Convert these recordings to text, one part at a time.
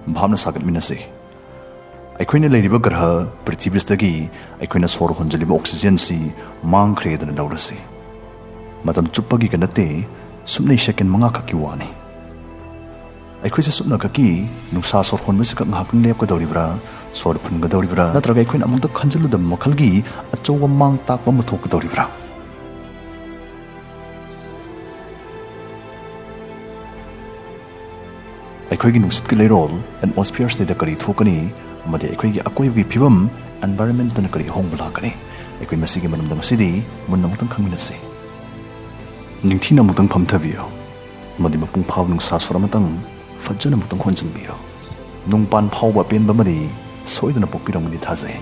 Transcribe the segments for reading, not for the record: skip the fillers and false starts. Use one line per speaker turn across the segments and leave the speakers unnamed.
भावना सागत मिनसे अखोइना लेरिबा ग्रह पृथ्वीस्तगी अखोइना सोर होंजलिबा oxygen C मांगख्रेदना लौरसी मतम चुप्पगी कनते सुमनै सेकेंड मंगा खकी वाने अखोइसे सुमना खकी नुसा सोर होनबसे का ngahakang लेपकदौरिब्रा सोर फुनगदौरिब्रा नत्रगा अखोइना अमुंत खंजलुदम मखलगी अचौवा मांग ताकपा मथोकदौरिब्रा अखोइगी नुसित के लेरोल एटमॉस्फेयर स्टेट करी थोकनी अमदे अखोइगी अकोइबगी फिबम एनवायरनमेंट तन करी होंगबला कनी अखोइ मसिगी मनमदम सिदी मुन्नमतन खंगमिनसे निंगथिना मुतंग फमथबियो मदि मपुंग फाव नुसा सोरमतंग फज्जन मुतंग होंजनबियो नुंगपान फावबा पेनबा मदि सोइदना पोपिरमनि थाजे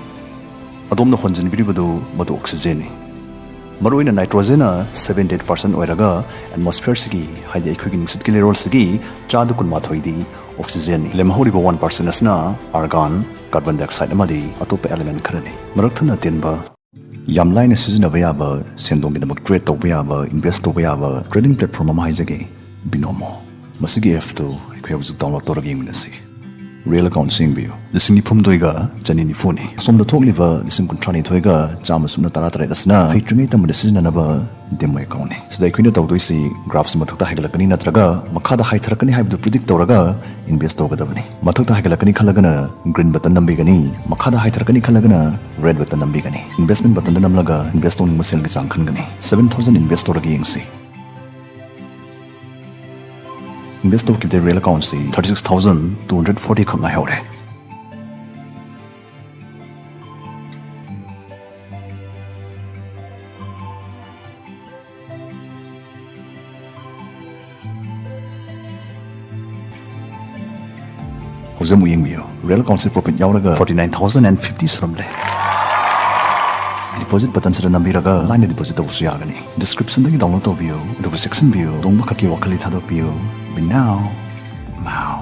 अदोमना होंजनबिरिबदु मदु ऑक्सीजन मरोइना नाइट्रोजन 78% ओइरगा एटमॉस्फेयर सिगी हाइदे अखोइगी नुसित के लेरोल सिगी चादु कुनमाथोइदी ऑक्सीजन लेमहोरिबा 1% असना आर्गन कार्बन डाइऑक्साइड अमदि अतोप एलिमेंट खरनी मरकथना तेनबा याम लाइन सिजनबा याबा सेंदोंगिदमक ट्रेड तौबा याबा इन्वेस्ट तौबा याबा ट्रेडिंग प्लेटफॉर्म अमा हाइजगे बिनोमो मसिगी एफ तो अखोइ हौजिक डाउनलोड तौरगा येंगमिनसि रियल अकाउंट सिंबियो लिसिंग निफुमदोइगा जनी निफुनी सोमदा थोकलिबा लिसिंग कुंथ्रानी थोइगा चाम सुना तरा तरा असना हाइट्रिंगै तमदे सिजननबा डेमो अकाउंट सदा अखोइना तौदोइसि ग्राफ्स मथकता हाइगलकनी नत्रगा मखादा हाइथरकनी हाइबदु प्रिडिक्ट तौरगा इन्वेस्ट तौगदबनी मथकता हाइगलकनी खलगना ग्रीन बटन नंबिगनी मखादा हाइथरकनी खलगना रेड बटन नंबिगनी इन्वेस्टमेंट बटन नमलगा इन्वेस्ट तौनिंग मसेलगी चांग खनगनी 7000 इन्वेस्ट तौरगा येंगसि इन्वेस्ट तौकिबदे रियल अकाउंट से 36,240 खंगा हेवरे होजमु येंगबियो रियल अकाउंट से प्रॉफिट यावरगा 49,050 सुरमले डिपॉजिट बटन से नंबिरगा लाइन डिपॉजिट तौसु यागनी डिस्क्रिप्शन दगी डाउनलोड तौबियो अदुगु सेक्शन बियो दोंबा खकी वखली थादोपियो But now, wow.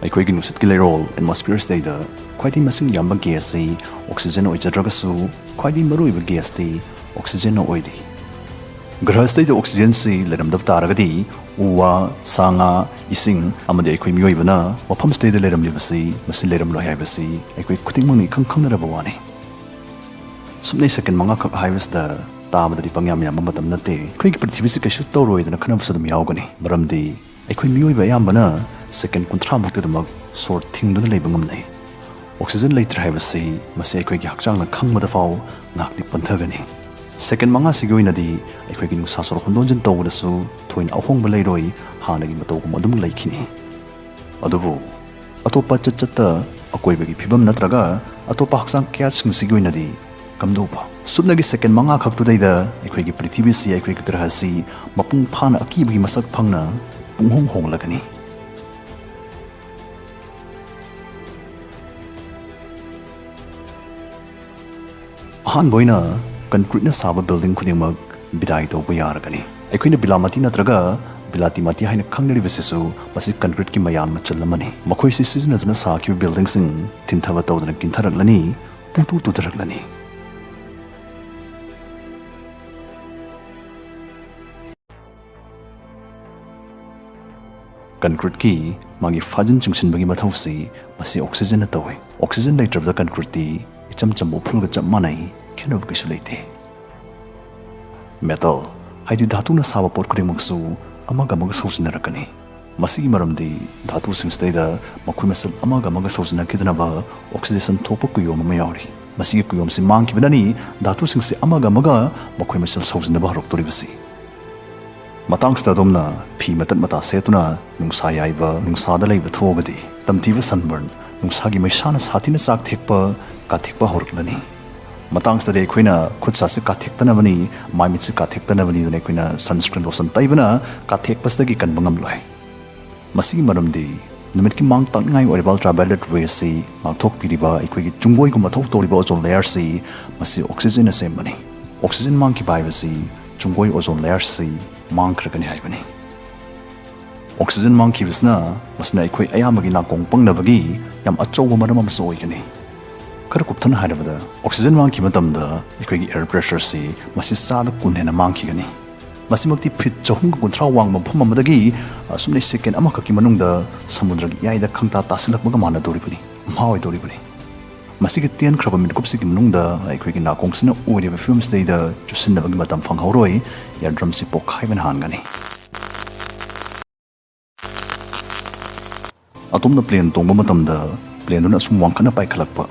अखोइगी नुसित के लेरोल एटमॉस्फेयर स्टेट ख्वाइदी मसिंग याम्बा गैस से ऑक्सीजन ओइजद्रगसु ख्वाइदी मरुइबा गैस ते ऑक्सीजन ओइदी ग्रह स्टेट ऑक्सीजन से लेरमदब तारगदी उवा सांगा इसिंग अमदे अखोइ मियोइबना मफम स्टेट लेरमलिबसि मसि लेरमलो हाइबसि अखोइ खुतिंगमंग इखंग खंगनरबा वाने सुमनै सेकेंड मंगा खक हाइबसदा ताबदि पंग्याम याम मतम नते अखोइगी पृथ्वी से कैसु तौरोइदना खनबसदम यावगनी मरमदि अखोइ मियोइबा यामबना सेकेंड 30 मुक्तदमक सोर थिंगदना लेबा ngamnai ऑक्सीजन लेत्र हाइबसि मसे अखोइगी हक्चांगना खंगबदा फाव नाकदि पंथगनी सेकेंड मंगा सिगोइनदि अखोइगी नुसा सोर होंदोंजन तौबदसु थोइन अहोंगबा लेरोइ हानगी मतौगम अदुम लैखिनी अदुबु अतोपा चच्चता अकोइबगी फिबम नत्रगा अतोपा हक्चांग क्या सिगोइनदि कमदोबा सुबनगी सेकेंड मंगा खक्तुदैदा अखोइगी पृथ्वी से अखोइगी ग्रह से मपुंग फाना अकीबगी मसक फंगना पुंगहोंग होंगलगनी अहान बोइना कंक्रीटना साबा बिल्डिंग खुदिमक बिदाई तौबा यारगनी अखोइना बिलामती नत्रगा बिलाती मती हाइना खंगलिबसेसु मसि कंक्रीट की मयान मचलमनी मखोइ से सिजनदुना साखिब बिल्डिंग सिंग थिनथबा तौदना किंथरगलनी पुंतु तुदरगलनी कंक्रीट की मागी फाजन चिंगसिनबगी मथौसी मसी ऑक्सीजन तौवे ऑक्सीजन लेत्रबदा कंक्रीट ती इचम चम उफुलगा चम मानै खेनब किसु लेते मेटल हाइदि धातुना साबा पोट खुदिमकसु अमगा मगा सौजिनरकनी मसिगी मरमदि धातु सिंगस्तेदा मखुइ मसल अमगा मगा सौजिनकिदनबा ऑक्सीडेशन थोप कुयोम म यावरी मसिगी कुयोम से मांगकिबननी धातु सिंगसे अमगा मगा मखुइ मसल सौजिनबा हरक्तोरिबसी मतंगस्तादोमना फी मतत मता सेतुना नुंसा याइबा नुंसादा लेबा थोगदी तमतीबा सनबर्न नुंसागी मैसाना साथिना चाक थेकपा काथेकपा हरकलनी मतंगस्तादे अखोइना खुदसा से काथेकतनबनी माइमित से काथेकतनबनी दने अखोइना सनस्क्रीन लोशन तैबना काथेकपसदगी कनबंगमलोय मसिगी मरमदी नुमित की मांग तंगाई ओरिबा अल्ट्रावायलेट रेस से मांगथोक पिरिबा अखोइगी चुंगोइ को मथौ तोरिबा ओजोन लेयर से मसि ऑक्सीजन असेंबनी ऑक्सीजन मांग की बाइबसी चुंगोइ ओजोन लेयर से मांग खरगनी हाइबनी ऑक्सीजन मांग खिबसना मसना अखोइ अयामगी नाकोंग पंगनबगी याम अचौबा मरम अमसो ओइगनी खर कुप्थन हाइरबदा ऑक्सीजन मांग खिबतमदा अखोइगी एयर प्रेशर से मसि सादा कुन हेना मांग खिगनी Masimukti fit chahung kunthra wang mpham amadagi asumne second amakaki manungda samudragi yaida khangta tasilakmaga mana doribani maoi doribani masigi tian khraba min kupsigi manungda aikhoi na kongsina uriba films deida chusinnabagi matam phanghoroi ya drum si pokhaiban hangani atomna plane tongba matamda plane duna sum wangkhana paikhalakpa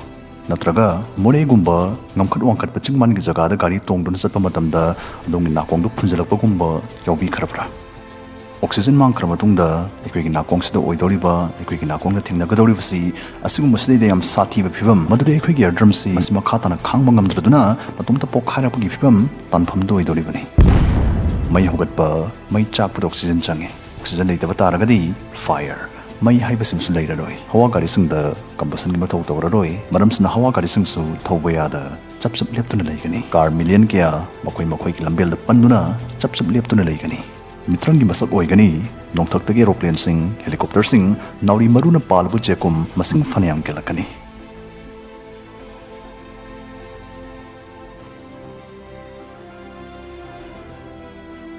natraga moregumba ngamkhat wangkhat paching man gi jaga da gari tongduna satpa matamda adongi nakong du phunjalakpa gumba yawbi kharabra oxygen mang khra matungda ekoi gi nakong sida oidoriba ekoi gi nakong da thingna gadoriba si asigum musli de yam sathi ba phibam madude ekoi gi drum si masima khatana khangba ngamdraduna matumta pokhaira gi phibam tanpham do oidoribani mai hogatpa mai chapud oxygen change oxygen leitaba taragadi fire mai haiba simsu leiraroi hawa gari singda combustion gi mathau tawraroi maramsna hawa gari singsu thauba yada chapchap leptuna leigani car million kya makoi ki lambel da panduna chapchap leptuna leigani mitrang gi masak oigani nongthak tagi aeroplane sing helicopter sing nauri maruna palbu chekum masing phanyam kelakani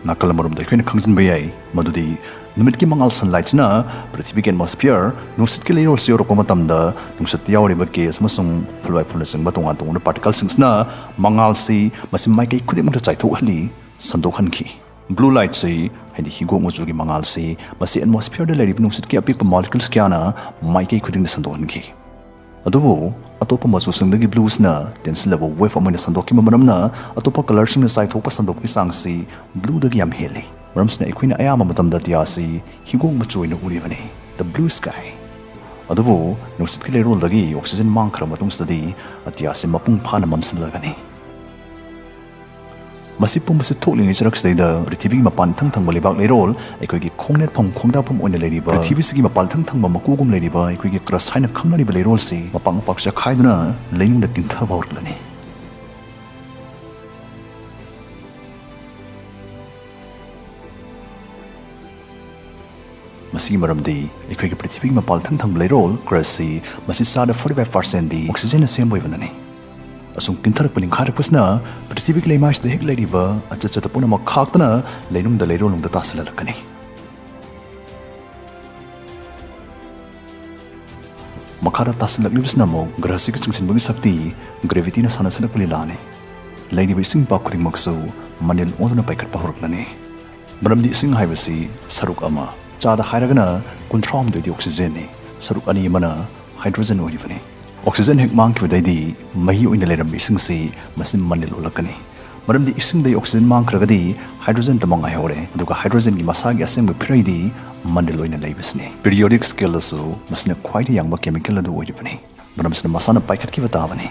nakal marum da khine khangjin bayai madudi numit ki mangal sunlight na prithvi ki atmosphere nusit ki leyo se ro matamda nusat yawri ba ke samasung phulwai phulna sing ba tonga tongna particles sing na mangal si masim mai kai khudim ta chaitho hali sandokhan ki blue light si hadi higo muju gi mangal si masi atmosphere da leri nusit ki apik molecules kyana mai kai khudim sandokhan ki adubu atopa masu singdagi blues na tensile bo wave amina sandoki maramna atopa color sing na sai thopa sandok isang si blue dagi am heli maramsna equina ayama matamda tia si higong machoina uribani the blue sky adubu nusit ki lerol dagi oxygen mang khra matung stadi atia si mapung phana mamsilagani masi pumsi thokling icharak seida rithibig mapan thang thang bolibak lerol ekoi gi khongnet phang khongda pham oina leriba rithibig sigi mapan thang thang makugum leriba ekoi gi crush haina khamnari lerol si mapang paksha khaiduna lening da kintha baurlani masi maramdi ekoi gi prithibig mapan thang thang lerol crush si masi sada 45% di oxygen na sem boibanani asung kintarak paling kharak pasna prithvi ki leimais de hek leriba acha ta puna makhaktana leinung da leirolung da tasala lakani makhara tasala libsna mo grasi ki chingsin bumi sakti gravity na sana sana puli lane leini bi sing pa khuding makso manil oduna paikat pa horaklani maramdi sing haibasi saruk ama chada hairagana kuntram de oxygen ni saruk ani mana hydrogen orivani oxygen hek mang ki daidi mahi oina leram ising si masim manil ulakani maramdi ising dai oxygen mang khragadi hydrogen tamang ai hore aduga hydrogen gi masagi asem phreidi manil oina leibisni periodic scale asu masna khwaidi yangba chemical adu oibani maramsna masana paikhat ki batawani